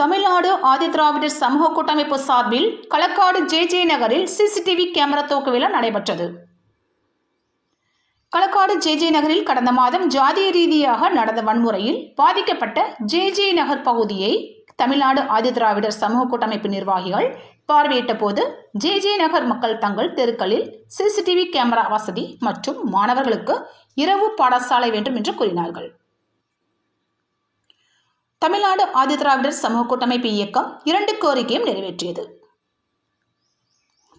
தமிழ்நாடு ஆதிதிராவிடர் சமூக கூட்டமைப்பு சார்பில் களக்காடு ஜே நகரில் சிசிடிவி கேமரா துவக்க விழா நடைபெற்றது. களக்காடு ஜே நகரில் கடந்த மாதம் ஜாதிய ரீதியாக நடந்த வன்முறையில் பாதிக்கப்பட்ட ஜே நகர் பகுதியை தமிழ்நாடு ஆதிதிராவிடர் சமூக கூட்டமைப்பு நிர்வாகிகள் பார்வையிட்ட போது ஜே நகர் மக்கள் தங்கள் தெருக்களில் சிசிடிவி கேமரா வசதி மற்றும் மாணவர்களுக்கு இரவு பாடசாலை வேண்டும் என்று கூறினார்கள். தமிழ்நாடு ஆதிதிராவிடர் சமூக கூட்டமைப்பு இயக்கம் 2 கோரிக்கையும் நிறைவேற்றியது.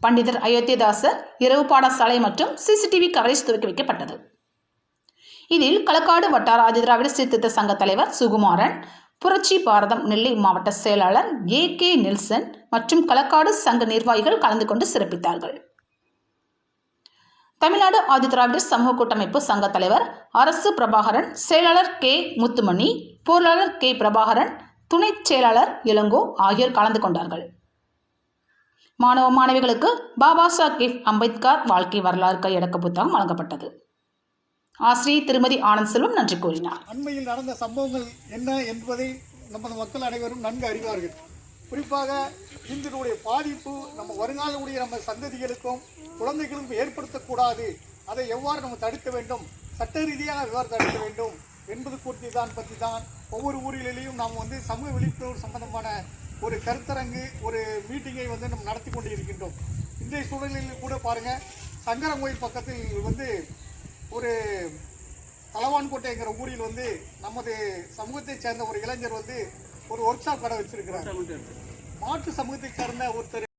பண்டிதர் அயோத்திதாசர் இரவு பாடசாலை மற்றும் சிசிடிவி கவரேஜ் துவக்கி வைக்கப்பட்டது. இதில் களக்காடு வட்டார ஆதிதிராவிடர் சீர்திருத்த சங்க தலைவர் சுகுமாரன், புரட்சி பாரதம் நெல்லை மாவட்ட செயலாளர் AK நெல்சன் மற்றும் களக்காடு சங்க நிர்வாகிகள் கலந்து கொண்டு சிறப்பித்தார்கள். தமிழ்நாடு ஆதிதிராவிடர் சமூக கூட்டமைப்பு சங்க தலைவர் அரசு பிரபாகரன், செயலாளர் K முத்துமணி, பொருளாளர் K பிரபாகரன், துணை செயலாளர் இளங்கோ ஆகியோர் கலந்து கொண்டார்கள். மாணவ மாணவிகளுக்கு பாபா சாஹேப் அம்பேத்கர் வாழ்க்கை வரலாறு கையடக்க புத்தகம் வழங்கப்பட்டது. ஆசிரியர் திருமதி ஆனந்த் செல்வம் நன்றி கூறினார். அண்மையில் நடந்த சம்பவங்கள் என்ன என்பதை நமது மக்கள் அனைவரும் நன்கு அறிவார்கள். குறிப்பாக இந்தினுடைய பாதிப்பு நம்ம வருங்காலக்கூடிய நம்ம சந்ததிகளுக்கும் குழந்தைகளுக்கும் ஏற்படுத்தக்கூடாது. அதை எவ்வாறு நம்ம தடுக்க வேண்டும், சட்ட ரீதியாக எவ்வாறு தடுக்க வேண்டும் என்பது குறித்து பற்றி தான் ஒவ்வொரு ஊர்களிலேயும் நாம் சமூக விழிப்புணர்வு சம்பந்தமான ஒரு கருத்தரங்கு, ஒரு மீட்டிங்கை நம்ம நடத்தி கொண்டு இருக்கின்றோம். இன்றைய சூழலில் கூட பாருங்கள், சங்கரங்கோயில் பக்கத்தில் ஒரு தலவான்கோட்டைங்கிற ஊரில் நமது சமூகத்தை சேர்ந்த ஒரு இளைஞர் ஒரு ஒர்க் ஷாப் கடை வச்சிருக்கிறார். மாற்று சமூகத்தை சேர்ந்த ஒருத்தர்